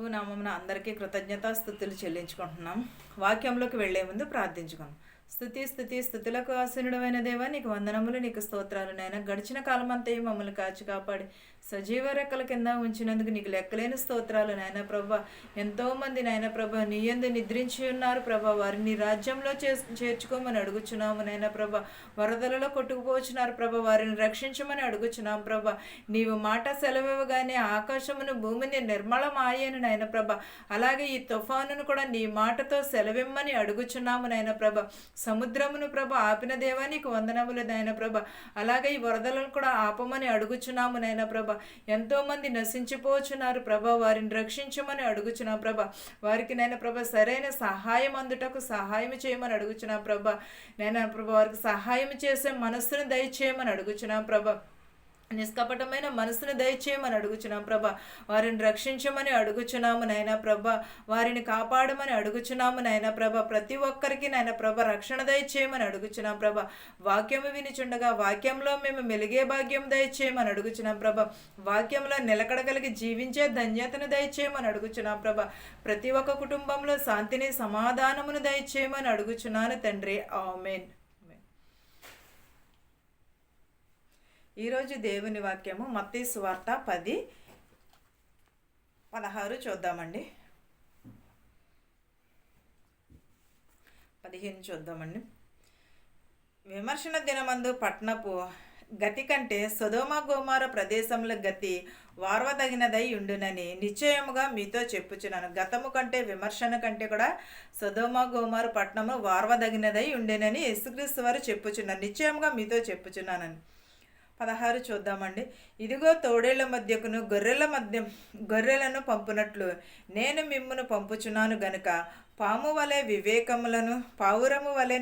నామమున అందరికీ కృతజ్ఞతాస్తుతులు చెల్లించుకుంటున్నాం. వాక్యంలోకి వెళ్లే ముందు ప్రార్థించుకున్నాం. స్థుతులకు ఆసీనుడైన దేవా, నీకు వందనములు, నీకు స్తోత్రాలు. నాయన, గడిచిన కాలం అంతా మమ్మల్ని కాచి కాపాడి సజీవ రెక్కల కింద ఉంచినందుకు నీకు లెక్కలేని స్తోత్రాలు నాయన ప్రభా. ఎంతోమంది నాయన ప్రభా నీ యందు నిద్రించి ఉన్నారు ప్రభా. వారిని నీ రాజ్యంలో చేర్చుకోమని అడుగుచున్నాము నాయన ప్రభా. వరదలలో కొట్టుకుపోచున్నారు ప్రభా, వారిని రక్షించమని అడుగుచున్నాం ప్రభా. నీవు మాట సెలవివ్వగానే ఆకాశమును భూమిని నిర్మలమాయను నాయన ప్రభా. అలాగే ఈ తుఫానును కూడా నీ మాటతో సెలవిమ్మని అడుగుచున్నాము నాయన ప్రభా. సముద్రమును ప్రభ ఆపిన దేవా, నీకు వందనములు నాయన ప్రభ. అలాగే ఈ వరదలను కూడా ఆపమని అడుగుచున్నాము నాయన ప్రభ. ఎంతోమంది నశించిపోచున్నారు ప్రభ, వారిని రక్షించమని అడుగుచున్నాం ప్రభ. వారికి నాయన ప్రభ సరైన సహాయం అందుటకు సహాయం చేయమని అడుగుచున్నాం ప్రభ. నాయన ప్రభ, వారికి సహాయం చేసే మనస్సును దయచేయమని అడుగుచున్నాం ప్రభ. నిష్కపటమైన మనసును దయచేయమని అడుగుచున్నాం ప్రభా. వారిని రక్షించమని అడుగుచున్నాము నాయన ప్రభా. వారిని కాపాడమని అడుగుచున్నాము నాయన ప్రభా. ప్రతి ఒక్కరికి నాయన ప్రభా రక్షణ దయచేయమని అడుగుచున్నాం ప్రభా. వాక్యము వినిచుండగా వాక్యంలో మేము మెలిగే భాగ్యం దయచేయమని అడుగుచున్నాం ప్రభా. వాక్యంలో నిలకడగలిగి జీవించే ధన్యతను దయచేయమని అడుగుచున్నాం ప్రభా. ప్రతి ఒక్క కుటుంబంలో శాంతిని సమాధానమును దయచేయమని అడుగుచున్నాను తండ్రి. ఆమేన్. ఈరోజు దేవుని వాక్యము మత్తయి సువార్త 10:16 చూద్దామండి. 15 చూద్దామండి. విమర్శన దినమందు పట్నపు గతి కంటే సొదొమ గొమొర్రా ప్రదేశముల గతి వార్వదగినదై ఉండునని నిశ్చయముగా మీతో చెప్పుచున్నాను. గతము కంటే విమర్శన కంటే కూడా సొదొమ గొమొర్రా పట్టణము వార్వదగినదై ఉండేనని యేసుక్రీస్తు వారు చెప్పుచున్నారు. నిశ్చయముగా మీతో చెప్పుచున్నానని. 16 చూద్దామండి. ఇదిగో తోడేళ్ల మధ్యకును గొర్రెలను పంపునట్లు నేను మిమ్మును పంపుచున్నాను గనుక పాము వలె వివేకములను పావురము వలె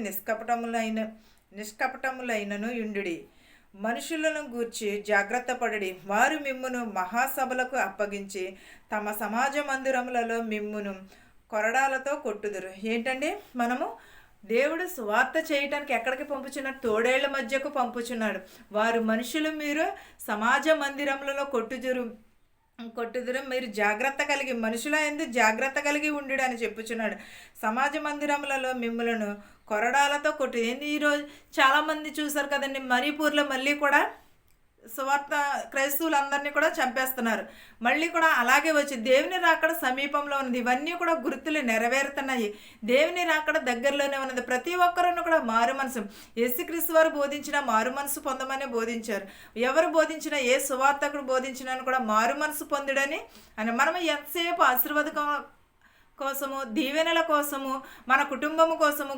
నిష్కపటములైనను యుండుడి. మనుషులను గూర్చి జాగ్రత్త పడుడి. వారు మిమ్మును మహాసభలకు అప్పగించి తమ సమాజ మందిరములలో మిమ్మును కొరడాలతో కొట్టుదురు. ఏంటండి, మనము దేవుడు సువార్త చేయటానికి ఎక్కడికి పంపుచున్నాడు? తోడేళ్ల మధ్యకు పంపుచున్నాడు. వారు మనుషులు, మీరు సమాజ మందిరములలో కొట్టుదురు. మీరు జాగ్రత్త కలిగి, మనుషుల యందు జాగ్రత్త కలిగి ఉండు అని చెప్పుచున్నాడు. సమాజ మందిరములలో మిమ్మలను కొరడాలతో కొట్టు. ఈరోజు చాలామంది చూసారు కదండి, మరీపూర్లో మళ్ళీ కూడా సువార్త క్రైస్తవులందరినీ కూడా చంపేస్తున్నారు. మళ్ళీ కూడా అలాగే వచ్చి దేవుని రాకడ సమీపంలో ఉన్నది. ఇవన్నీ కూడా గుర్తులు నెరవేరుతున్నాయి. దేవుని రాకడ దగ్గరలోనే ఉన్నది. ప్రతి ఒక్కరూ కూడా మారు మనసు, యేసుక్రీస్తు వారు బోధించిన మారు మనసు పొందమని బోధించారు. ఎవరు బోధించినా, ఏ సువార్తకుడు బోధించినా కూడా మారు మనసు పొందుడని అని మనం ఎంతసేపు ఆశీర్వాదం కోసము, దీవెనల కోసము, మన కుటుంబము కోసము,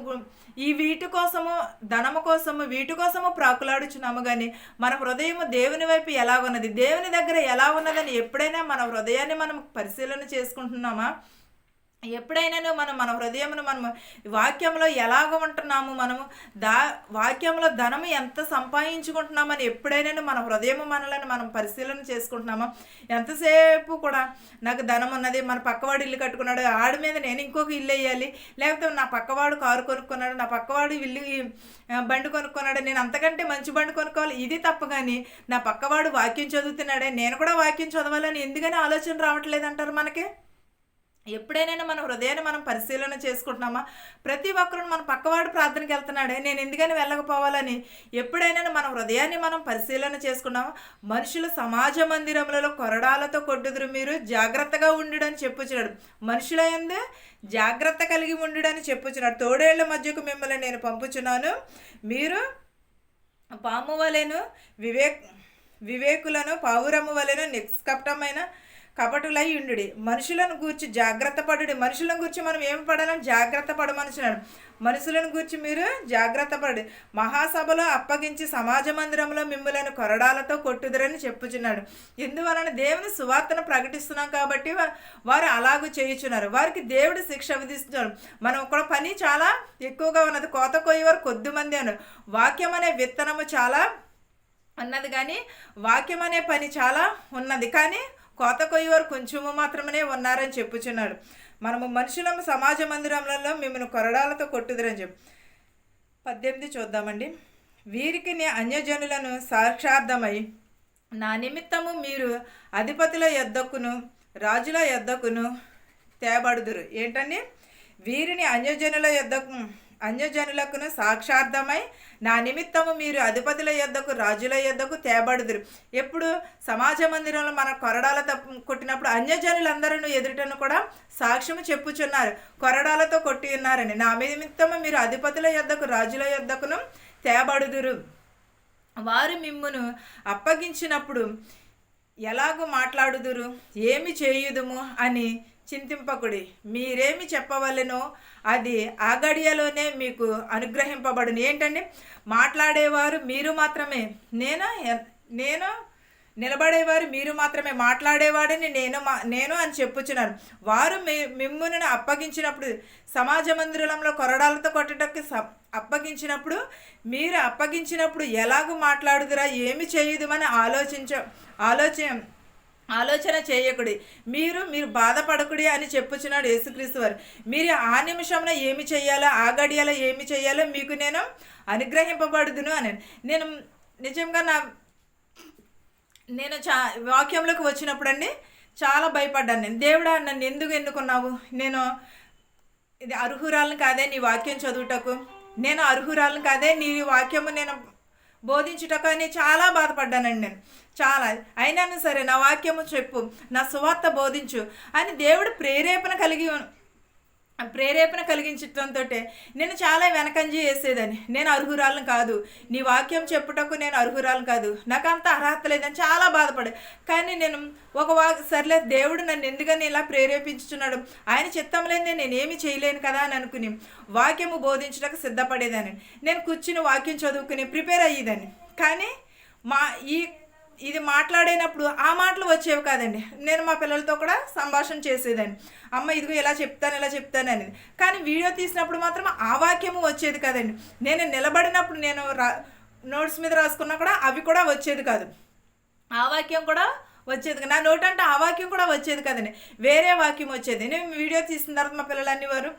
వీటి కోసము, ధనము కోసము, వీటి కోసము ప్రాకులాడుచున్నాము. కానీ మన హృదయము దేవుని వైపు ఎలా ఉన్నది, దేవుని దగ్గర ఎలా ఉన్నదని ఎప్పుడైనా మన హృదయాన్ని మనం పరిశీలన చేసుకుంటున్నామా? ఎప్పుడైనా మన హృదయమును మనము వాక్యంలో ఎలాగ ఉంటున్నాము, మనము వాక్యంలో ధనము ఎంత సంపాదించుకుంటున్నామని ఎప్పుడైనా మన హృదయము మనలను మనం పరిశీలన చేసుకుంటున్నామా? ఎంతసేపు కూడా నాకు ధనం ఉన్నది, మన పక్కవాడు ఇల్లు కట్టుకున్నాడు, ఆడి మీద నేను ఇంకొక ఇల్లు వేయాలి, లేకపోతే నా పక్కవాడు కారు కొనుక్కున్నాడు, నా పక్కవాడు బండి కొనుక్కున్నాడు, నేను అంతకంటే మంచి బండి కొనుక్కోవాలి. ఇది తప్ప. కానీ నా పక్కవాడు వాక్యం చదువుతున్నాడే, నేను కూడా వాక్యం చదవాలని ఎందుకని ఆలోచన రావట్లేదంటారు మనకి? ఎప్పుడైనా మన హృదయాన్ని మనం పరిశీలన చేసుకుంటున్నామా? ప్రతి ఒక్కరు మన పక్కవాడు ప్రార్థనకి వెళ్తున్నాడే, నేను ఎందుకని వెళ్ళకపోవాలని ఎప్పుడైనా మన హృదయాన్ని మనం పరిశీలన చేసుకున్నామా? మనుషులు సమాజ మందిరములలో కొరడాలతో కొట్టుదురు, మీరు జాగ్రత్తగా ఉండుడని చెప్పుచున్నాడు. మనుషుల యందు జాగ్రత్త కలిగి ఉండుడని చెప్పుచున్నాడు. తోడేళ్ల మధ్యకు మిమ్మల్ని నేను పంపుచున్నాను. మీరు పాము వలెను వివేకులను పావురము వలెను నిష్కపటమైన కపటులై ఉండు. మనుషులను గూర్చి జాగ్రత్త పడు. మనుషులను గురించి మనం ఏమి పడాలని? జాగ్రత్త పడమనుచున్నాడు. మనుషులను గురించి మీరు జాగ్రత్త పడు. మహాసభలో అప్పగించి సమాజ మందిరంలో మిమ్ములను కొరడాలతో కొట్టుదురని చెప్పుచున్నాడు. ఎందువలన దేవుని సువార్తను ప్రకటిస్తున్నాం కాబట్టి వారు అలాగూ చేయుచున్నారు. వారికి దేవుడు శిక్ష విధిస్తున్నాడు. మనం ఒక పని చాలా ఎక్కువగా ఉన్నది, కోత కోయేవారు కొద్దిమంది అను. వాక్యం అనే విత్తనము చాలా ఉన్నది, కానీ వాక్యం అనే పని చాలా ఉన్నది, కానీ కోత కొయ్యేవారు కొంచెము మాత్రమే ఉన్నారని చెప్పుచున్నాడు. మనము మనుషులము సమాజ మందిరములలో మిమ్మల్ని కొరడాలతో కొట్టుదురని చెప్పు. 18 చూద్దామండి. వీరికి అన్యజనులను సాక్షార్థమై నా నిమిత్తము మీరు అధిపతుల యొద్దకును రాజుల యొద్దకును తేబడుదురు. ఏంటండి? వీరిని అన్యజనులకును సాక్షార్థమై నా నిమిత్తము మీరు అధిపతుల యొద్దకు రాజుల యొద్దకు తేబడుదురు. ఎప్పుడు? సమాజ మందిరంలో మన కొరడాలతో కొట్టినప్పుడు అన్యజనులందరూ ఎదుటను కూడా సాక్ష్యము చెప్పుచున్నారు, కొరడాలతో కొట్టి ఉన్నారని. నా నిమిత్తము మీరు అధిపతుల యొద్దకు రాజుల యొద్దకును తేబడుదురు. వారు మిమ్మును అప్పగించినప్పుడు ఎలాగూ మాట్లాడుదురు, ఏమి చేయుదుము అని చింతింపకుడి. మీరేమి చెప్పవలెనో అది ఆ గడియలోనే మీకు అనుగ్రహింపబడును. ఏంటండి? మాట్లాడేవారు మీరు మాత్రమే, నేను నిలబడేవారు మీరు మాత్రమే, మాట్లాడేవాడిని నేను అని చెప్పుచున్నాను. వారు మిమ్మును అప్పగించినప్పుడు, సమాజ మందిరంలో కొరడాలతో కొట్టడానికి అప్పగించినప్పుడు, మీరు అప్పగించినప్పుడు ఎలాగూ మాట్లాడుదురా, ఏమి చేయుదుమని ఆలోచన చేయకుడి. మీరు బాధపడకుడి అని చెప్పుచున్నాడు యేసుక్రీస్తు వారు. మీరు ఆ నిమిషంలో ఏమి చేయాలో, ఆ గడియలో ఏమి చేయాలో మీకు నేను అనుగ్రహింపబడుదును అని. నేను నిజంగా నేను వాక్యంలోకి వచ్చినప్పుడు అండి చాలా భయపడ్డాను. నేను, దేవుడా నన్ను ఎందుకు ఎన్నుకున్నావు? నేను ఇది అర్హురాలను కాదే నీ వాక్యం చదువుటకు, నేను అర్హురాలను కాదే నీ వాక్యము నేను బోధించుటకు అని చాలా బాధపడ్డానండి. నేను చాలా. అయినా సరే నా వాక్యము చెప్పు, నా సువార్త బోధించు అని దేవుడు ప్రేరేపణ కలిగించడంతో నేను చాలా వెనకంజి వేసేదని. నేను అర్హురాలను కాదు, నీ వాక్యం చెప్పుటకు నేను అర్హురాలను కాదు, నాకు అంత అర్హత లేదని చాలా బాధపడే. కానీ నేను సర్లే, దేవుడు నన్ను ఎందుకని ఇలా ప్రేరేపించుచున్నాడు, ఆయన చిత్తం లేని నేనేమి చేయలేను కదా అని అనుకుని వాక్యము బోధించడానికి సిద్ధపడేదాన్ని. నేను కూర్చుని వాక్యం చదువుకుని ప్రిపేర్ అయ్యేదాన్ని. కానీ ఇది మాట్లాడేటప్పుడు ఆ మాటలు వచ్చేవి కాదండి. నేను మా పిల్లలతో కూడా సంభాషణ చేసేదాన్ని, అమ్మ ఇదిగో ఇలా చెప్తాను అనేది. కానీ వీడియో తీసినప్పుడు మాత్రం ఆ వాక్యము వచ్చేది కాదండి. నేను నిలబడినప్పుడు నేను నోట్స్ మీద రాసుకున్నా కూడా అవి కూడా వచ్చేది కాదు, ఆ వాక్యం కూడా వచ్చేది కాదు. నా నోటంటే ఆ వాక్యం కూడా వచ్చేది కదండి, వేరే వాక్యం వచ్చేది. నేను వీడియో తీసిన తర్వాత మా పిల్లలు అనేవారు,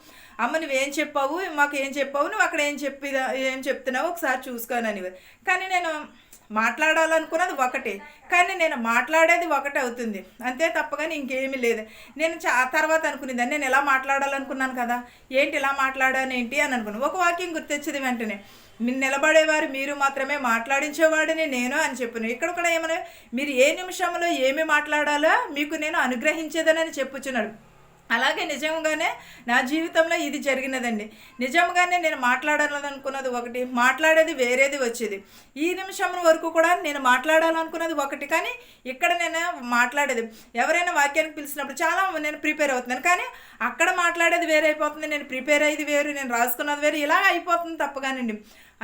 అమ్మ నువ్వేం చెప్పావు, మాకు ఏం చెప్పావు, నువ్వు అక్కడ ఏం చెప్తున్నావు ఒకసారి చూసుకోని అనేవారు. కానీ నేను మాట్లాడాలనుకున్నది ఒకటే, కానీ నేను మాట్లాడేది ఒకటే అవుతుంది అంతే తప్ప కానీ ఇంకేమీ లేదు. నేను తర్వాత అనుకునేదాన్ని, నేను ఎలా మాట్లాడాలనుకున్నాను కదా, ఏంటి ఇలా మాట్లాడాను ఏంటి అని అనుకున్నాను. ఒక వాక్యం గుర్తొచ్చేది వెంటనే, నిలబడేవారు మీరు మాత్రమే, మాట్లాడించేవాడిని నేను అని చెప్పాను. ఇక్కడ కూడా ఏమన్నా, మీరు ఏ నిమిషంలో ఏమి మాట్లాడాలో మీకు నేను అనుగ్రహించేదనని చెప్పుచున్నాడు. అలాగే నిజంగానే నా జీవితంలో ఇది జరిగినదండి. నిజంగానే నేను మాట్లాడాలనుకున్నది ఒకటి, మాట్లాడేది వేరేది వచ్చేది. ఈ నిమిషం వరకు కూడా నేను మాట్లాడాలనుకున్నది ఒకటి, కానీ ఇక్కడ నేను మాట్లాడేది, ఎవరైనా వాక్యానికి పిలిచినప్పుడు చాలా నేను ప్రిపేర్ అవుతున్నాను, కానీ అక్కడ మాట్లాడేది వేరే అయిపోతుంది, నేను ప్రిపేర్ అయ్యేది వేరు, నేను రాసుకున్నది వేరు, ఇలా అయిపోతుంది తప్పగానండి.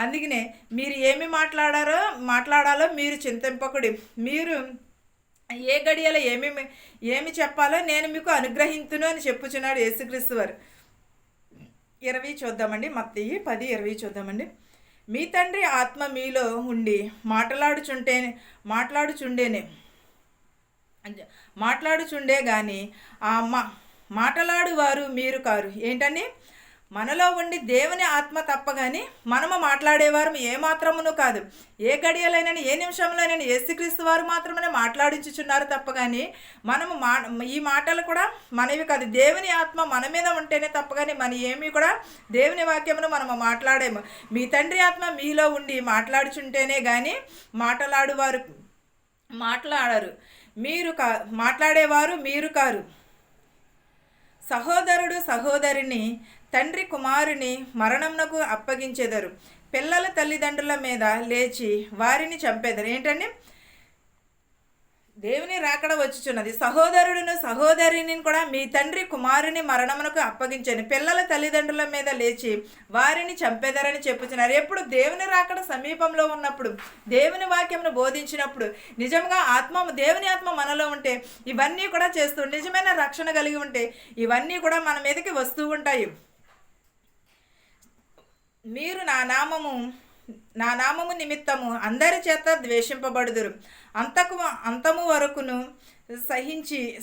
అందుకనే మీరు ఏమి మాట్లాడాలో మీరు చింతింపకుడి. మీరు ఏ గడియలో ఏమి చెప్పాలో నేను మీకు అనుగ్రహించును అని చెప్పుచున్నాడు యేసుక్రీస్తు వారు. 20 చూద్దామండి, మత్తయి 10:20 చూద్దామండి. మీ తండ్రి ఆత్మ మీలో ఉండి మాట్లాడుచుండే కానీ ఆ మాట్లాడువారు మీరు కారు. ఏంటండి? మనలో ఉండి దేవుని ఆత్మ తప్ప కానీ మనము మాట్లాడేవారు ఏమాత్రమును కాదు. ఏ గడియలైనా ఏ నిమిషంలోనైనా యేసుక్రీస్తు వారు మాత్రమే మాట్లాడించుచున్నారు తప్ప కానీ మనము ఈ మాటలు కూడా మనవి కాదు. దేవుని ఆత్మ మన మీద ఉంటేనే తప్ప కానీ మన ఏమీ కూడా దేవుని వాక్యమును మనము మాట్లాడేము. మీ తండ్రి ఆత్మ మీలో ఉండి మాట్లాడుచుంటేనే కానీ మాట్లాడరు. మాట్లాడేవారు మీరు కారు. సహోదరుడు సహోదరిని తండ్రి కుమారుని మరణమునకు అప్పగించెదరు. పిల్లల తల్లిదండ్రుల మీద లేచి వారిని చంపేదరు. ఏంటండి? దేవుని రాకడ వచ్చుచున్నది. సహోదరుడును సహోదరిని కూడా మీ తండ్రి కుమారుని మరణమునకు అప్పగించని పిల్లల తల్లిదండ్రుల మీద లేచి వారిని చంపేదరని చెప్పుచున్నారు. ఎప్పుడు? దేవుని రాకడ సమీపంలో ఉన్నప్పుడు, దేవుని వాక్యమును బోధించినప్పుడు, నిజంగా దేవుని ఆత్మ మనలో ఉంటే ఇవన్నీ కూడా చేస్తూ, నిజమైన రక్షణ కలిగి ఉంటే ఇవన్నీ కూడా మన మీదకి వస్తూ ఉంటాయి. మీరు నా నామము నిమిత్తము అందరి చేత ద్వేషింపబడుదురు, అంతము వరకును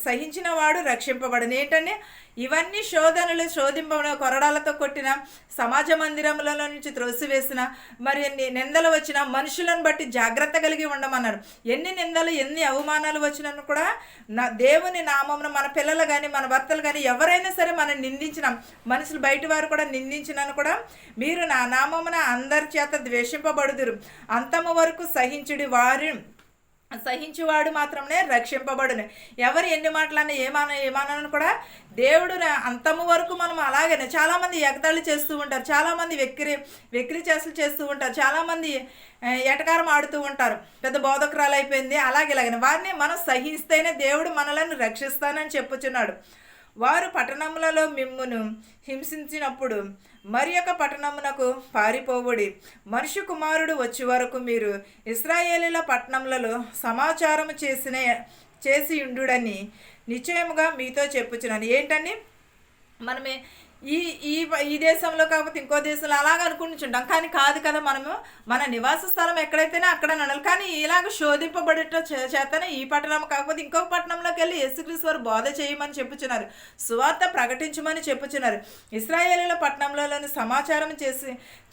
సహించిన వాడు రక్షింపబడను. ఏంటంటే ఇవన్నీ శోధనలు, కొరడాలతో కొట్టిన, సమాజ మందిరములలో నుంచి త్రోసివేసిన, మరి ఎన్ని నిందలు వచ్చినా మనుషులను బట్టి జాగ్రత్త కలిగి ఉండమన్నారు. ఎన్ని నిందలు, ఎన్ని అవమానాలు వచ్చినా కూడా దేవుని నామమున మన పిల్లలు కానీ మన భర్తలు కానీ ఎవరైనా సరే మనం నిందించిన, మనుషులు బయట వారు కూడా నిందించినను కూడా మీరు నా నామమున అందరి చేత ద్వేషింపబడుదురు, అంతము వరకు సహించువాడు మాత్రమే రక్షింపబడును. ఎవరు ఎన్ని మాటలన్నా ఏమానని కూడా దేవుడు అంతము వరకు మనం అలాగనే. చాలామంది ఎగతాళి చేస్తూ ఉంటారు, చాలామంది వెక్కిరి చేస్తూ ఉంటారు, చాలామంది ఎటకారం ఆడుతూ ఉంటారు, పెద్ద బోధకురాలు అయిపోయింది అలాగే వారిని మనం సహిస్తేనే దేవుడు మనలను రక్షిస్తానని చెప్పుచున్నాడు. వారు పట్టణములలో మిమ్మును హింసించినప్పుడు మరి ఒక పట్టణమునకు పారిపోవుడి. మనుష్య కుమారుడు వచ్చే వరకు మీరు ఇశ్రాయేలీల పట్టణములలో సమాచారము చేసి ఉండుడని నిశ్చయముగా మీతో చెప్పుచున్నాను. ఏంటండి, మనమే ఈ ఈ ఈ దేశంలో కాకపోతే ఇంకో దేశంలో అలాగ అనుకుంటుంటాం, కానీ కాదు కదా. మనము మన నివాస స్థలం ఎక్కడైతేనే అక్కడ నడాలి. కానీ ఇలాగ శోధింపబడేట చేతనే ఈ పట్టణం కాకపోతే ఇంకొక పట్టణంలోకి వెళ్ళి యేసుక్రీస్తు వారు బోధ చేయమని చెప్పుచున్నారు, సువార్త ప్రకటించమని చెప్పుచున్నారు. ఇశ్రాయేలీల పట్టణంలోని సమాచారం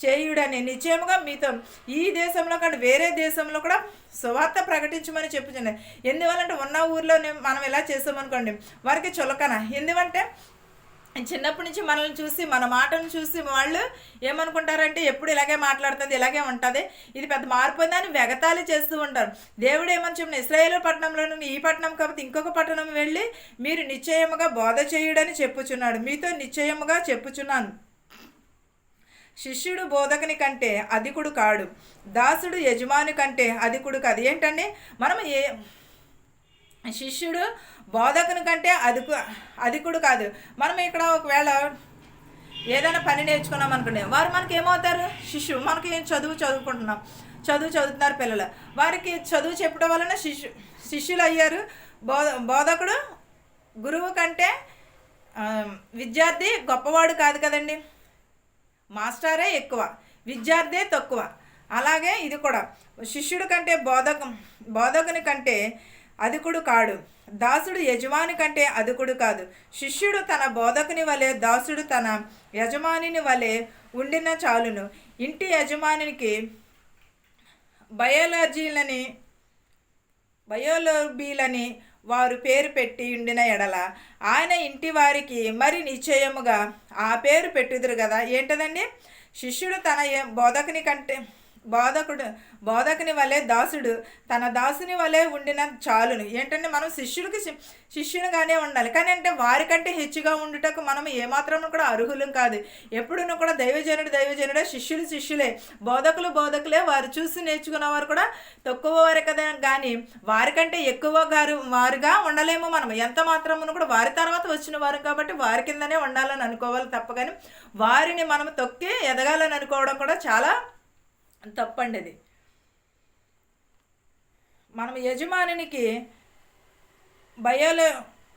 చేయుడని నిశ్చయముగా మీతో ఈ దేశంలో కానీ వేరే దేశంలో కూడా సువార్త ప్రకటించమని చెప్పుచున్నారు. ఎందువల్లంటే ఉన్న ఊర్లోనే మనం ఇలా చేసామనుకోండి వారికి చులకన. ఎందుకంటే చిన్నప్పటి నుంచి మనల్ని చూసి, మన మాటను చూసి వాళ్ళు ఏమనుకుంటారంటే ఎప్పుడు ఇలాగే మాట్లాడుతుంది, ఇలాగే ఉంటుంది, ఇది పెద్ద మారిపోయిందని వెగతాళి చేస్తూ ఉంటారు. దేవుడు ఏమని చెప్పిన, ఇశ్రాయేలు పట్టణంలో ఈ పట్టణం కాబట్టి ఇంకొక పట్టణం వెళ్ళి మీరు నిశ్చయముగా బోధ చేయుడని చెప్పుచున్నాడు. మీతో నిశ్చయముగా చెప్పుచున్నాను, శిష్యుడు బోధకుని కంటే అధికుడు కాడు, దాసుడు యజమాని కంటే అధికుడు కాదు. ఏంటండి, మనం శిష్యుడు బోధకుని కంటే అధికుడు కాదు. మనం ఇక్కడ ఒకవేళ ఏదైనా పని నేర్చుకున్నాం అనుకోండి, వారు మనకి ఏమవుతారు, శిష్యుడు. మనకి చదువుతున్నారు పిల్లలు, వారికి చదువు చెప్పడం వలన శిష్యులు అయ్యారు. బోధకుడు గురువు కంటే విద్యార్థి గొప్పవాడు కాదు కదండి. మాస్టరే ఎక్కువ, విద్యార్థే తక్కువ. అలాగే ఇది కూడా శిష్యుడు కంటే బోధకుని కంటే అధికుడు కాడు, దాసుడు యజమాని కంటే అధికుడు కాదు. శిష్యుడు తన బోధకుని వలె, దాసుడు తన యజమానిని వలె ఉండిన చాలును. ఇంటి యజమానికి బయోలోబీలని వారు పేరు పెట్టి ఉండిన ఎడల ఆయన ఇంటి వారికి మరి నిశ్చయముగా ఆ పేరు పెట్టుదురు కదా. ఏంటదండి, శిష్యుడు తన బోధకుని వలె, దాసుడు తన దాసుని వలె ఉండిన చాలును. ఏంటంటే మనం శిష్యునిగానే ఉండాలి. కానీ అంటే వారికంటే హెచ్చుగా ఉండుటకు మనం ఏమాత్రం కూడా అర్హులం కాదు. ఎప్పుడూ కూడా దైవజనుడే, శిష్యులే, బోధకులే. వారు చూసి నేర్చుకున్నవారు కూడా తక్కువ వారే కదా, కానీ వారికంటే వారుగా ఉండలేము. మనం ఎంత మాత్రమును కూడా వారి తర్వాత వచ్చిన వారు కాబట్టి వారి కిందనే ఉండాలని అనుకోవాలి తప్ప, కానీ వారిని మనం తొక్కి ఎదగాలని అనుకోవడం కూడా చాలా తప్పండి. అది మనం యజమానికి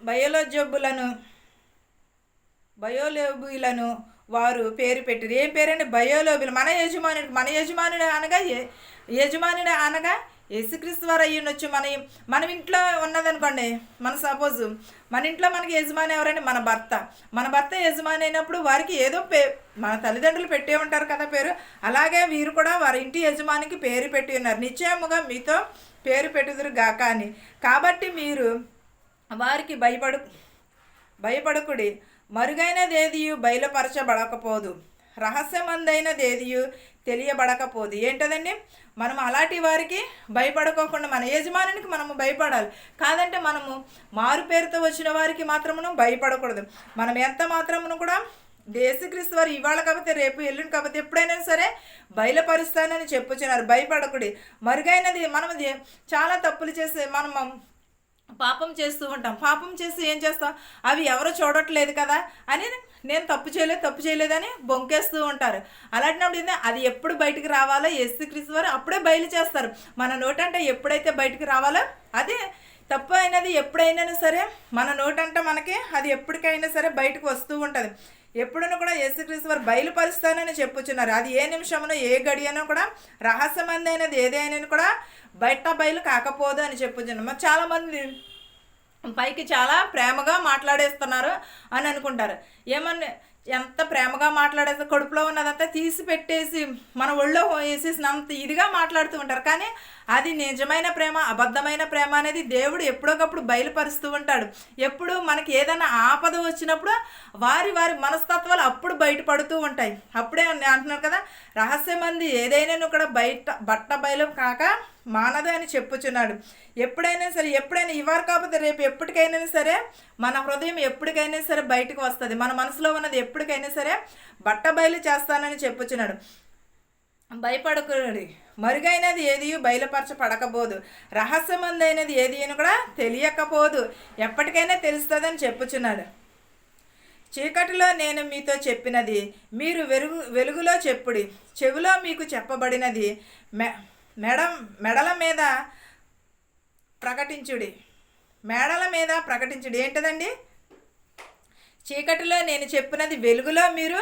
బయోలోబులను వారు పేరు పెట్టారు. ఏం పేరండి, బయోలోబులు. మన యజమానుడు అనగా యేసుక్రీస్తు వారు అయ్యి ఉండొచ్చు. మన ఇంట్లో ఉన్నదనుకోండి, సపోజ్ మన ఇంట్లో మనకి యజమాని ఎవరండి, మన భర్త యజమాని అయినప్పుడు వారికి ఏదో మన తల్లిదండ్రులు పెట్టే ఉంటారు కదా పేరు. అలాగే వీరు కూడా వారి ఇంటి యజమానికి పేరు పెట్టి ఉన్నారు. నిశ్చయముగా మీతో పేరు పెట్టుదురు గాక అని. కాబట్టి మీరు వారికి భయపడకుడి. మరుగైనదేదియు బయలుపరచబడకపోదు, రహస్యమందైనదేదియు తెలియబడకపోదు. ఏంటదండి, మనం అలాంటి వారికి భయపడుకోకుండా మన యజమానికి మనము భయపడాలి. కాదంటే మనము మారు పేరుతో వచ్చిన వారికి మాత్రమును భయపడకూడదు. మనం ఎంత మాత్రమును కూడా యేసుక్రీస్తు వారు ఇవాళ కాకపోతే రేపు, ఎల్లుండి కాకపోతే ఎప్పుడైనా సరే బయలుపరుస్తానని చెప్పుచున్నారు. భయపడకుడి. మరుగైనది, మనం చాలా తప్పులు చేస్తే మనం పాపం చేస్తూ ఉంటాం. పాపం చేసి ఏం చేస్తాం, అవి ఎవరో చూడట్లేదు కదా అని నేను తప్పు చేయలేదని బొంకేస్తూ ఉంటారు. అలాంటినప్పుడు అది ఎప్పుడు బయటికి రావాలో యేసుక్రీస్తు వారు అప్పుడే బయలు చేస్తారు. మన నోటంటే ఎప్పుడైతే బయటికి రావాలో, అదే తప్పు అయినది ఎప్పుడైనా సరే మన నోటంట మనకి అది ఎప్పటికైనా సరే బయటకు వస్తూ ఉంటుంది. ఎప్పుడూ కూడా యేసుక్రీస్తు వారు బయలుపరుస్తానని చెప్పుచున్నారు. అది ఏ నిమిషంలో ఏ గడియనో కూడా రహస్యమందైనది ఏదైనా కూడా బయలు కాకపోదు అని చెప్పుచున్నారు. చాలామంది పైకి చాలా ప్రేమగా మాట్లాడేస్తున్నారు అని అనుకుంటారు. ఏమన్నా ఎంత ప్రేమగా మాట్లాడేస్తే కడుపులో ఉన్నదంతా తీసి పెట్టేసి మన ఒళ్ళో వేసేసినంత ఇదిగా మాట్లాడుతూ ఉంటారు. కానీ అది నిజమైన ప్రేమ అబద్ధమైన ప్రేమ అనేది దేవుడు ఎప్పుడోకప్పుడు బయలుపరుస్తూ ఉంటాడు. ఎప్పుడు మనకి ఏదైనా ఆపద వచ్చినప్పుడు వారి వారి మనస్తత్వాలు అప్పుడు బయటపడుతూ ఉంటాయి. అప్పుడే అంటున్నారు కదా, రహస్యమంది ఏదైనా కూడా బట్ట బయలు కాక మానదు అని చెప్పుచున్నాడు. ఎప్పుడైనా సరే, ఎప్పుడైనా ఇవారు కాకపోతే రేపు ఎప్పటికైనా సరే మన హృదయం ఎప్పటికైనా సరే బయటకు వస్తుంది. మన మనసులో ఉన్నది ఎప్పటికైనా సరే బట్ట బయలు చేస్తానని చెప్పుచున్నాడు. భయపడకుడి, మరుగైనది ఏది బయలుపరచబడకపోదు, రహస్యమందైనది ఏది అని కూడా తెలియకపోదు, ఎప్పటికైనా తెలుస్తుందని చెప్పుచున్నాడు. చీకటిలో నేను మీతో చెప్పినది మీరు వెలుగులో చెప్పుడి, చెవిలో మీకు చెప్పబడినది మెడల మీద ప్రకటించుడి. మేడల మీద ప్రకటించుడి ఏంటదండి? చీకటిలో నేను చెప్పినది వెలుగులో మీరు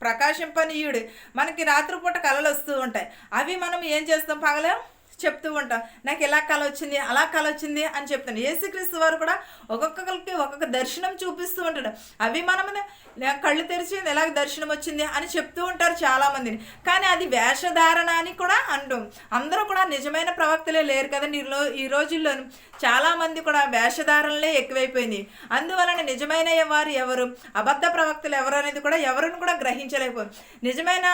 ప్రకాశింపనీయుడు. మనకి రాత్రిపూట కళలు వస్తూ ఉంటాయి. అవి మనం ఏం చేస్తాం? పగలే చెప్తూ ఉంటాం, నాకు ఇలా కళ వచ్చింది, అలా కళ వచ్చింది అని చెప్తాను. యేసుక్రీస్తు వారు కూడా ఒక్కొక్కరికి ఒక్కొక్క దర్శనం చూపిస్తూ ఉంటాడు. అవి మనం కళ్ళు తెరిచి ఎలాగ దర్శనం వచ్చింది అని చెప్తూ ఉంటారు చాలామందిని. కానీ అది వేషధారణ అని కూడా అంటాం. అందరూ కూడా నిజమైన ప్రవక్తలే లేరు కదండి ఈ రోజుల్లో. చాలామంది కూడా వేషధారణలే ఎక్కువైపోయింది. అందువలన నిజమైన వారు ఎవరు, అబద్ధ ప్రవక్తలు ఎవరు అనేది కూడా ఎవరిని కూడా గ్రహించలేకపోయింది. నిజమైన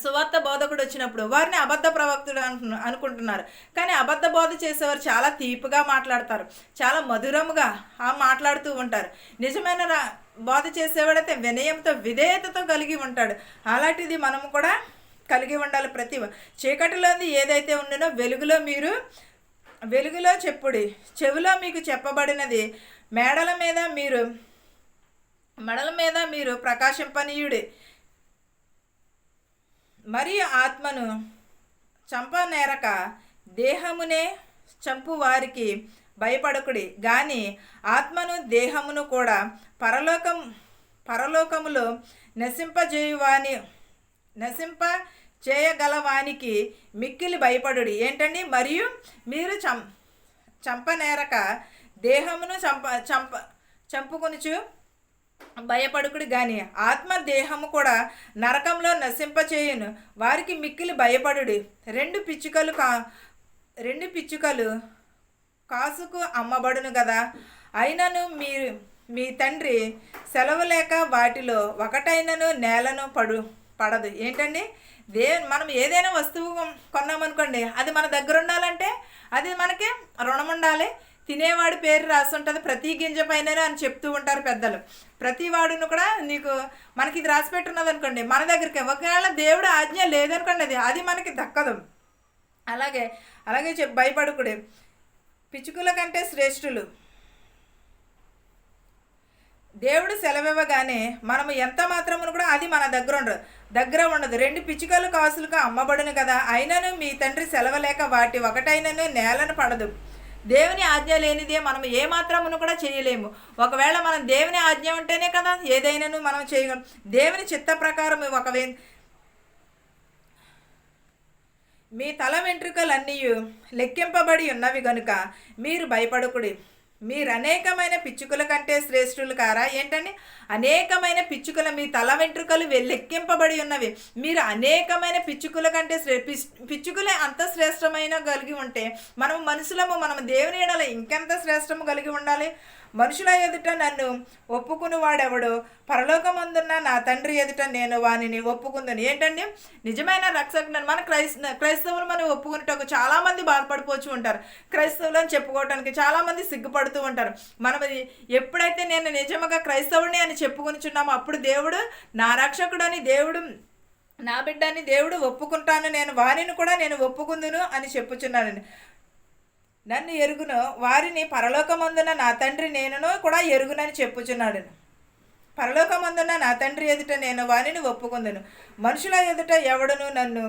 సువార్త బోధకుడు వచ్చినప్పుడు వారిని అబద్ధ ప్రవక్తుడు అనుకుంటున్నారు. కానీ అబద్ధ బోధ చేసేవారు చాలా తీపిగా మాట్లాడతారు, చాలా మధురముగా మాట్లాడుతూ ఉంటారు. నిజమైన బోధ చేసేవాడైతే వినయంతో విధేయతతో కలిగి ఉంటాడు. అలాంటిది మనము కూడా కలిగి ఉండాలి. ప్రతి చీకటిలోది ఏదైతే ఉండనో వెలుగులో చెప్పుడి, చెవిలో మీకు చెప్పబడినది మెడల మీద మీరు ప్రకాశింపనీయుడి. మరియు ఆత్మను చంపనేరక దేహమునే చంపు వారికి భయపడకుడి, గాని ఆత్మను దేహమును కూడా పరలోకములో నశింపజేయగలవానికి మిక్కిలి భయపడుడి. ఏంటండి? మరియు మీరు చంపనేరక దేహమును చంపుకొనుచు భయపడుకుడు, గాని ఆత్మ దేహము కూడా నరకంలో నశింపచేయును వారికి మిక్కిలి భయపడుడి. రెండు పిచ్చుకలు కాసుకు అమ్మబడును కదా, అయినను మీ తండ్రి సెలవు లేక వాటిలో ఒకటైనను నేలను పడదు. ఏంటండి? మనం ఏదైనా వస్తువు కొన్నామనుకోండి, అది మన దగ్గర ఉండాలంటే అది మనకి రుణం ఉండాలి. తినేవాడి పేరు రాసి ఉంటుంది ప్రతి గింజ పైన అని చెప్తూ ఉంటారు పెద్దలు. ప్రతి వాడును కూడా మనకి ఇది రాసి పెట్టున్నది అనుకోండి, మన దగ్గరికి ఒకవేళ దేవుడు ఆజ్ఞ లేదనుకోండి అది మనకి దక్కదు. అలాగే భయపడుకుడే పిచ్చుకల కంటే శ్రేష్ఠులు. దేవుడు సెలవివ్వగానే మనము ఎంత మాత్రమును కూడా అది మన దగ్గర ఉండదు. రెండు పిచ్చుకలు కాసులుగా అమ్మబడును కదా, అయినను మీ తండ్రి సెలవలేక వాటి ఒకటైనను నేలను పడదు. దేవుని ఆజ్ఞ లేనిదే మనం ఏ మాత్రమును కూడా చేయలేము. ఒకవేళ మనం దేవుని ఆజ్ఞ ఉంటేనే కదా ఏదైనాను మనం చేయగలం. దేవుని చిత్త ప్రకారం మీ తల వెంట్రుకలన్నీ లెక్కింపబడి ఉన్నవి గనుక మీరు భయపడకుడి. మీరు అనేకమైన పిచ్చుకల కంటే శ్రేష్ఠులు కారా? ఏంటండి? అనేకమైన పిచ్చుకల మీ తల వెంట్రుకలు లెక్కింపబడి ఉన్నవి. మీరు అనేకమైన పిచ్చుకల కంటే పిచ్చుకలే అంత శ్రేష్టమైన కలిగి ఉంటే మనము దేవుని ఎడల ఇంకెంత శ్రేష్టము కలిగి ఉండాలి. మనుషుల ఎదుట నన్ను ఒప్పుకుని వాడెవడు, పరలోకమందున్న నా తండ్రి ఎదుట నేను వానిని ఒప్పుకుందును. ఏంటండి? నిజమైన రక్షకుడు మన క్రైస్తవులు మనం ఒప్పుకునేటకు చాలామంది బాధపడిపోతూ ఉంటారు. క్రైస్తవులు అని చెప్పుకోవటానికి చాలామంది సిగ్గుపడుతూ ఉంటారు. మనం ఎప్పుడైతే నేను నిజంగా క్రైస్తవుడిని అని చెప్పుకొనిచున్నామో అప్పుడు దేవుడు నా రక్షకుడు అని, దేవుడు నా బిడ్డ అని దేవుడు ఒప్పుకుంటాను, నేను వారిని కూడా నేను ఒప్పుకుందును అని చెప్పుచున్నానండి. నన్ను ఎరుగును వారిని పరలోకమందున నా తండ్రి నేనును కూడా ఎరుగునని చెప్పుచున్నాడు. పరలోకమందున నా తండ్రి ఎదుట నేను వారిని ఒప్పుకుందును. మనుషుల ఎదుట ఎవడును నన్ను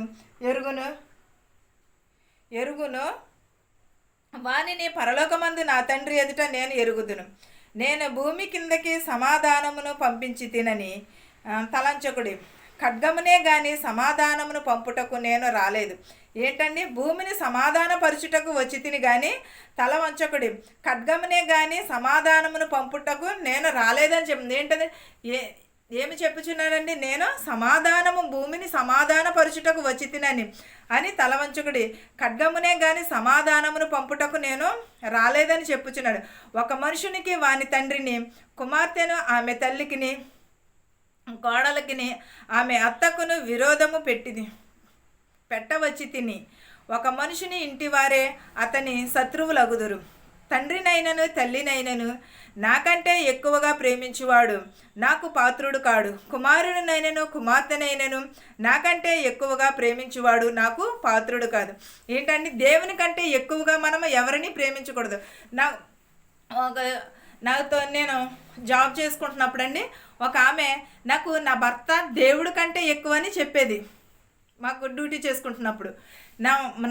ఎరుగును వానిని పరలోకమందు నా తండ్రి ఎదుట నేను ఎరుగుదును. నేను భూమి కిందకి సమాధానమును పంపించి తినని తలంచకుడి. ఖడ్గమునే గాని సమాధానమును పంపుటకు నేను రాలేదు. ఏంటండి? భూమిని సమాధానపరచుటకు వచ్చి తిని గాని తల వంచకుడి, ఖడ్గమునే గాని సమాధానమును పంపుటకు నేను రాలేదని చెప్పింది. ఏంటది? ఏమి చెప్పుచున్నాడండి? నేను భూమిని సమాధానపరచుటకు వచ్చి తినని అని తల వంచుకుడి, ఖడ్గమునే గాని సమాధానమును పంపుటకు నేను రాలేదని చెప్పుచున్నాడు. ఒక మనుషునికి వాని తండ్రిని, కుమార్తెను ఆమె తల్లికిని, కోడలికిని, ఆమె అత్తకును విరోధము పెట్టవచ్చి తిని, ఒక మనుషుని ఇంటివారే అతని శత్రువులగుదురు. తండ్రినైనను తల్లినైనను నాకంటే ఎక్కువగా ప్రేమించువాడు నాకు పాత్రుడు కాడు. కుమారుడినైనను కుమార్తెనైనను నాకంటే ఎక్కువగా ప్రేమించువాడు నాకు పాత్రుడు కాదు. ఏంటంటే? దేవుని కంటే ఎక్కువగా మనం ఎవరిని ప్రేమించకూడదు. నేను జాబ్ చేసుకుంటున్నప్పుడు అండి, ఒక ఆమె నాకు నా భర్త దేవుడి కంటే ఎక్కువ అని చెప్పేది. మాకు డ్యూటీ చేసుకుంటున్నప్పుడు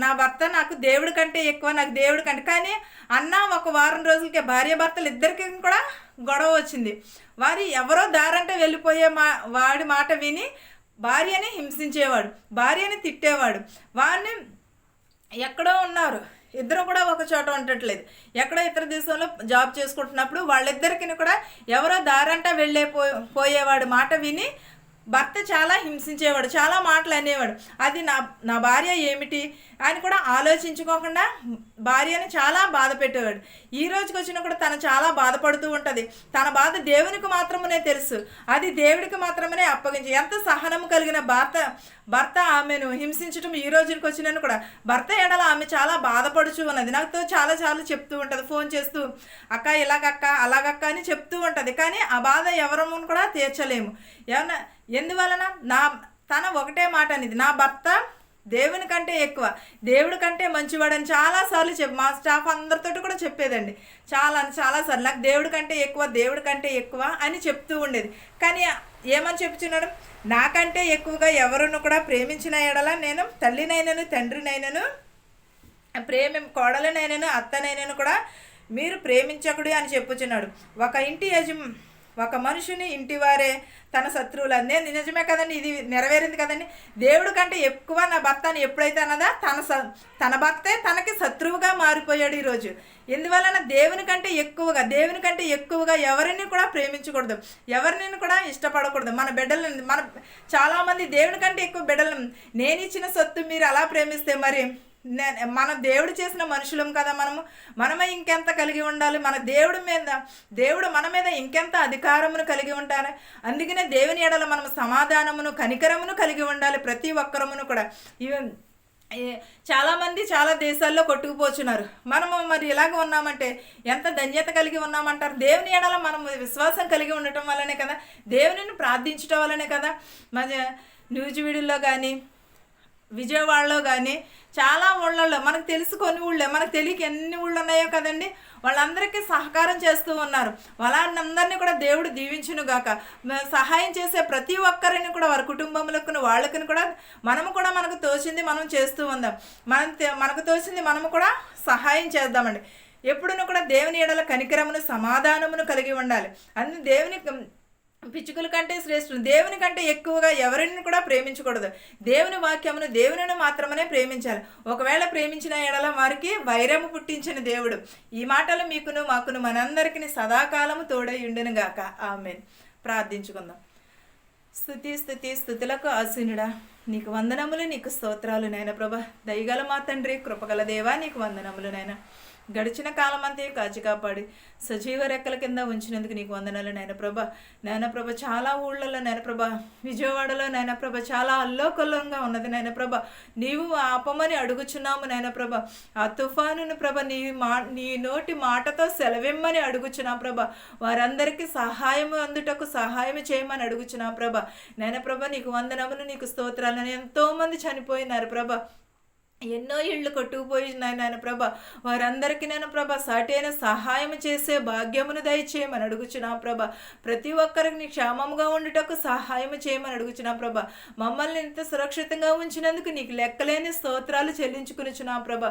నా భర్త నాకు దేవుడి కంటే ఎక్కువ, నాకు దేవుడి కంటే. కానీ అన్న ఒక వారం రోజులకే భార్య భర్తలు ఇద్దరికి కూడా గొడవ వచ్చింది. వారి ఎవరో దారంటే వెళ్ళిపోయే వాడి మాట విని భార్యని హింసించేవాడు, భార్యని తిట్టేవాడు. వాడిని ఎక్కడో ఉన్నారు, ఇద్దరు కూడా ఒక చోట ఉండట్లేదు, ఎక్కడో ఇతర దేశంలో జాబ్ చేసుకుంటున్నప్పుడు వాళ్ళిద్దరికి కూడా ఎవరో దారంట పోయేవాడు మాట విని భర్త చాలా హింసించేవాడు, చాలా మాటలు అనేవాడు. అది నా భార్య ఏమిటి అని కూడా ఆలోచించుకోకుండా భార్యని చాలా బాధ పెట్టేవాడు. ఈ రోజుకి వచ్చినా కూడా తను చాలా బాధపడుతూ ఉంటుంది. తన బాధ దేవునికి మాత్రమే తెలుసు, అది దేవుడికి మాత్రమే అప్పగించి. ఎంత సహనం కలిగిన భర్త ఆమెను హింసించడం ఈ రోజుకి వచ్చినాను కూడా భర్త ఎడల ఆమె చాలా బాధపడుచు ఉన్నది. నాతో చాలా చెప్తూ ఉంటుంది, ఫోన్ చేస్తూ అక్క ఇలాగక్క అలాగక్క అని చెప్తూ ఉంటుంది. కానీ ఆ బాధ ఎవరము కూడా తీర్చలేము. ఎందువలన తన ఒకటే మాట అనేది, నా భర్త దేవుని కంటే ఎక్కువ, దేవుడి కంటే మంచివాడని చాలాసార్లు మా స్టాఫ్ అందరితో కూడా చెప్పేదండి. చాలాసార్లు నాకు దేవుడి కంటే ఎక్కువ అని చెప్తూ ఉండేది. కానీ ఏమని చెప్తున్నాడు? నాకంటే ఎక్కువగా ఎవరును కూడా ప్రేమించిన ఎడల నేను తల్లినైనను తండ్రినైనను కోడలనైనను అత్తనైనను కూడా మీరు ప్రేమించకుడి అని చెప్పుచున్నాడు. ఒక మనుషుని ఇంటివారే తన శత్రువులు. నేను నిజమే కదండి, ఇది నెరవేరింది కదండి. దేవుడి కంటే ఎక్కువ నా భర్త అని ఎప్పుడైతే అన్నదా తన భర్తే తనకి శత్రువుగా మారిపోయాడు ఈరోజు. ఎందువలన దేవుని కంటే ఎక్కువగా ఎవరిని కూడా ప్రేమించకూడదు, ఎవరిని కూడా ఇష్టపడకూడదు. మన చాలామంది దేవుని కంటే ఎక్కువ బిడ్డలను నేను ఇచ్చిన సొత్తు మీరు అలా ప్రేమిస్తే మరి మన దేవుడు చేసిన మనుషులం కదా, మనమే ఇంకెంత కలిగి ఉండాలి. దేవుడు మన మీద ఇంకెంత అధికారమును కలిగి ఉంటారు. అందుకనే దేవుని ఎడల మనం సమాధానమును కనికరమును కలిగి ఉండాలి ప్రతి ఒక్కరమును కూడా. చాలామంది చాలా దేశాల్లో కొట్టుకుపోతున్నారు. మనము మరి ఇలాగ ఉన్నామంటే ఎంత ధన్యత కలిగి ఉన్నామంటారు. దేవుని ఎడల మనం విశ్వాసం కలిగి ఉండటం వల్లనే కదా, దేవునిని ప్రార్థించటం వల్లనే కదా. మన న్యూజివీడులో కానీ విజయవాడలో కానీ చాలా ఊళ్ళల్లో మనకు తెలుసు, కొన్ని ఊళ్ళే మనకు తెలియక ఎన్ని ఊళ్ళు ఉన్నాయో కదండి, వాళ్ళందరికీ సహకారం చేస్తూ ఉన్నారు. వాళ్ళందరినీ కూడా దేవుడు దీవించును గాక. సహాయం చేసే ప్రతి ఒక్కరిని కూడా వారి కుటుంబములకు వాళ్ళకి కూడా మనకు తోచింది మనం చేస్తూ ఉందాం. మనకు తోచింది మనము కూడా సహాయం చేద్దామండి. ఎప్పుడునూ కూడా దేవుని ఎడల కనికరమును సమాధానమును కలిగి ఉండాలి. అందుకే దేవుని పిచ్చుకల కంటే శ్రేష్ఠులు, దేవుని కంటే ఎక్కువగా ఎవరిని కూడా ప్రేమించకూడదు. దేవుని వాక్యమును దేవుని మాత్రమే ప్రేమించాలి. ఒకవేళ ప్రేమించిన ఎడల వారికి వైరము పుట్టించిన దేవుడు. ఈ మాటలు మీకును మాకును మనందరికీ సదాకాలము తోడై ఉండును గాక. ఆమేన్. ప్రార్థించుకుందాం. స్తుతులకు ఆసీనుడా, నీకు వందనములు, నీకు స్తోత్రాలు నాయన ప్రభా. దయగల మా తండ్రి, కృపగల దేవా, నీకు వందనములు నాయన. గడిచిన కాలం అంతే కాచి కాపాడి సజీవ రెక్కల కింద ఉంచినందుకు నీకు వందనాలు నాయన ప్రభా. నాయన ప్రభ చాలా ఊళ్ళలో నాయన ప్రభా, విజయవాడలో నాయన ప్రభ చాలా అల్లోకొల్లంగా ఉన్నది నాయన ప్రభ. నీవు ఆపమని అడుగుచున్నాము నాయన ప్రభ. ఆ తుఫానును ప్రభ నీ నోటి మాటతో సెలవిమ్మని అడుగుచున్నా ప్రభ. వారందరికీ సహాయము అందుటకు సహాయం చేయమని అడుగుచున్నా ప్రభ. నాయన ప్రభ నీకు వందనములు, నీకు స్తోత్రాలను. ఎంతోమంది చనిపోయినారు ప్రభ. ఎన్నో ఇళ్ళు కొట్టుకుపోయినాయి నాయన ప్రభ, వారందరికీ నేను ప్రభ సాటి అయిన సహాయం చేసే భాగ్యమును దయచేయమని అడుగుచున్నా ప్రభ. ప్రతి ఒక్కరికి నీ క్షేమంగా ఉండుటకు సహాయం చేయమని అడుగుచున్నా ప్రభ. మమ్మల్ని ఇంత సురక్షితంగా ఉంచినందుకు నీకు లెక్కలేని స్తోత్రాలు చెల్లించుకునిచున్నా ప్రభ.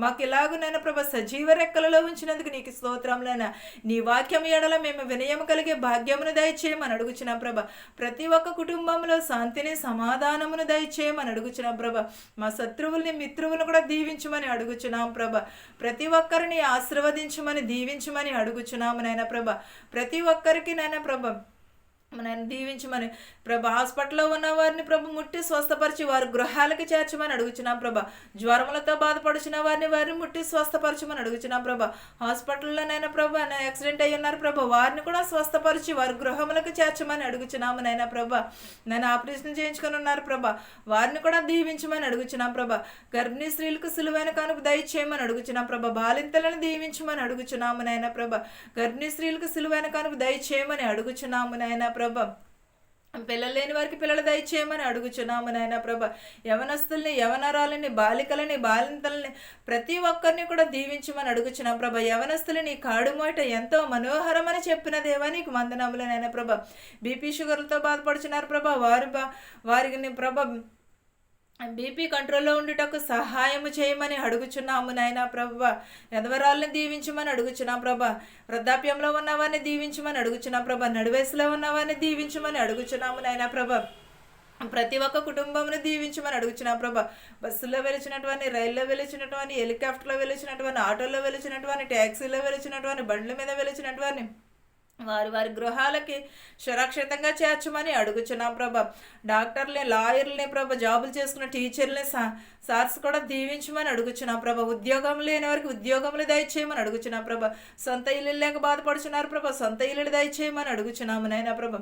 మాకు ఇలాగూ నేను ప్రభ సజీవ రెక్కలలో ఉంచినందుకు నీకు స్తోత్రంలోన. నీ వాక్యం ఎడల మేము వినయం కలిగే భాగ్యమును దయచేయమని అడుగుచున్నా ప్రభ. ప్రతి ఒక్క కుటుంబంలో శాంతిని సమాధానమును దయచేయమని అడుగుచున్నా ప్రభ. మా శత్రువుల్ని మిత్రువులను కూడా దీవించమని అడుగుచున్నాం ప్రభ. ప్రతి ఒక్కరిని ఆశీర్వదించమని దీవించమని అడుగుచున్నాము నాయన ప్రభ. ప్రతి ఒక్కరికి నాయన ప్రభ నన్ను దీవించమని ప్రభ. హాస్పిటల్లో ఉన్న వారిని ప్రభ ముట్టి స్వస్థపరిచి వారి గృహాలకి చేర్చమని అడుగుచున్నాం ప్రభ. జ్వరములతో బాధపడుచున్న వారిని ముట్టి స్వస్థపరచమని అడుగుచున్నాం ప్రభ. హాస్పిటల్లోనైనా ప్రభ యాక్సిడెంట్ అయ్యి ఉన్నారు ప్రభ, వారిని కూడా స్వస్థపరిచి వారి గృహములకు చేర్చమని అడుగుచున్నాము నైనా ప్రభ. నన్ను ఆపరేషన్ చేయించుకొని ఉన్నారు ప్రభ, వారిని కూడా దీవించమని అడుగుచున్నాం ప్రభ. గర్భిణీ స్త్రీలకు సులువైన కానుక దయచేయమని అడుగుచున్నాం ప్రభ. బాలింతలను దీవించమని అడుగుచున్నాము నైనా ప్రభ. గర్భిణీ స్త్రీలకు సులువైన కానుక దయచేయమని అడుగుచున్నాము నైనా ప్రభ. పిల్లలు లేని వారికి పిల్లలు దయచేయమని అడుగుచున్నాము నాయన ప్రభ. యవనస్తుల్ని, యవనరాలని, బాలికలని, బాలింతల్ని ప్రతి ఒక్కరిని కూడా దీవించమని అడుగుచున్నాం ప్రభ. యవనస్తులు నీ కాడుమోట ఎంతో మనోహరమని చెప్పిన దేవా నీకు వందనములు నాయన ప్రభ. బీపీ షుగర్లతో బాధపడుచున్నారు ప్రభ, వారికి ప్రభ బీపీ కంట్రోల్లో ఉండుటకు సహాయము చేయమని అడుగుచున్నాము నాయనా ప్రభ. ఎదవరాళ్ళని దీవించమని అడుగుచున్నాం ప్రభ. వృద్ధాప్యంలో ఉన్నవారిని దీవించమని అడుగుచున్నాం ప్రభ. నడువయసులో ఉన్నవారిని దీవించమని అడుగుచున్నాము నాయనా ప్రభ. ప్రతి ఒక్క కుటుంబమును దీవించమని అడుగుచున్నాం ప్రభ. బస్సులో వెలిచినటువంటి, రైల్లో వెలిచినటువంటి, హెలికాప్టర్లో వెలిచినటువంటి, ఆటోలో వెలిచినటువంటి, ట్యాక్సీలో వెలిచినటువంటి, బండ్ల మీద వెలిచినటువంటి వారి గృహాలకి సురక్షితంగా చేర్చమని అడుగుచున్నాం ప్రభ. డాక్టర్ని, లాయర్లని ప్రభ, జాబులు చేసుకున్న టీచర్లని, సార్స్ కూడా దీవించమని అడుగుచున్నాం ప్రభ. ఉద్యోగం లేని వారికి ఉద్యోగములు దయచేయమని అడుగుచున్నాం ప్రభ. సొంత ఇల్లు లేక బాధపడుచున్నారు ప్రభ, సొంత ఇల్లులు దయచేయమని అడుగుచున్నాము నాయనా ప్రభ.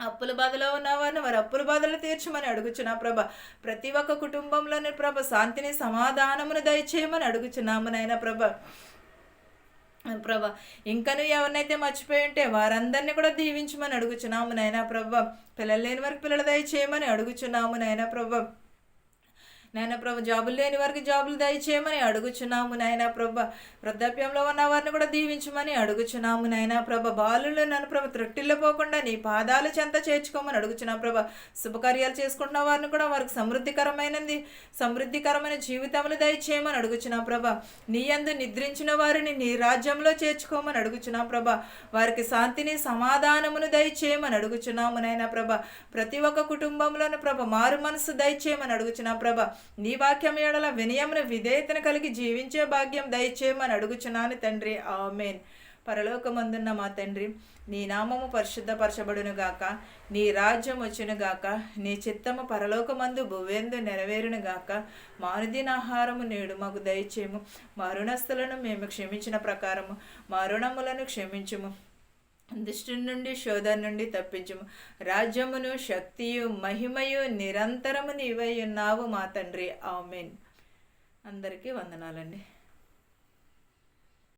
అప్పుల బాధలో ఉన్నవారిని వారి అప్పుల బాధలు తీర్చమని అడుగుచున్నాం ప్రభ. ప్రతి ఒక్క కుటుంబంలోని ప్రభ శాంతిని సమాధానమును దయచేయమని అడుగుచున్నాము నాయనా ప్రభ. ప్రభ ఇంకను ఎవరినైతే మర్చిపోయి ఉంటే వారందరినీ కూడా దీవించమని అడుగుచున్నాము నాయనా ప్రభ. పిల్లలు లేని వారికి పిల్లలు దయచేయమని అడుగుచున్నాము నాయనా ప్రభ. నాయన ప్రభ జాబులు లేని వారికి జాబులు దయచేయమని అడుగుచున్నాము నాయనా ప్రభ. వృద్ధాప్యంలో ఉన్న వారిని కూడా దీవించమని అడుగుచున్నాము నాయనా ప్రభ. బాలులు నన్ను ప్రభ త్రొట్టిల్లో పోకుండా నీ పాదాలు చెంత చేర్చుకోమని అడుగుచున్నాం ప్రభ. శుభకార్యాలు చేసుకుంటున్న వారిని కూడా వారికి సమృద్ధికరమైన జీవితములు దయచేయమని అడుగుచున్నాం ప్రభ. నీ యందు నిద్రించిన వారిని నీ రాజ్యంలో చేర్చుకోమని అడుగుచున్నాం ప్రభ. వారికి శాంతిని సమాధానమును దయచేయమని అడుగుచున్నాము నాయనా ప్రభ. ప్రతి ఒక్క కుటుంబంలోని ప్రభ మారు మనసు దయచేయమని అడుగుచున్నాం ప్రభ. నీ వాక్యం ఎడల వినయమును విధేయతను కలిగి జీవించే భాగ్యం దయచేయమని అడుగుచున్నాను తండ్రి. ఆమేన్. పరలోకమందున్న మా తండ్రి, నీ నామము పరిశుద్ధపరచబడునుగాక, నీ రాజ్యం వచ్చునుగాక, నీ చిత్తము పరలోకమందు భువేందు నెరవేరునుగాక. మా అనుదిన ఆహారము నేడు మాకు దయచేయము. మా రుణస్థులను మేము క్షమించిన ప్రకారము మా రుణములను క్షమించుము. దుష్టి నుండి, శోధన నుండి తప్పించుము. రాజ్యమును, శక్తియు, మహిమయు నిరంతరము నీవై ఉన్నావు మా తండ్రి. ఆమేన్. అందరికీ వందనాలండి.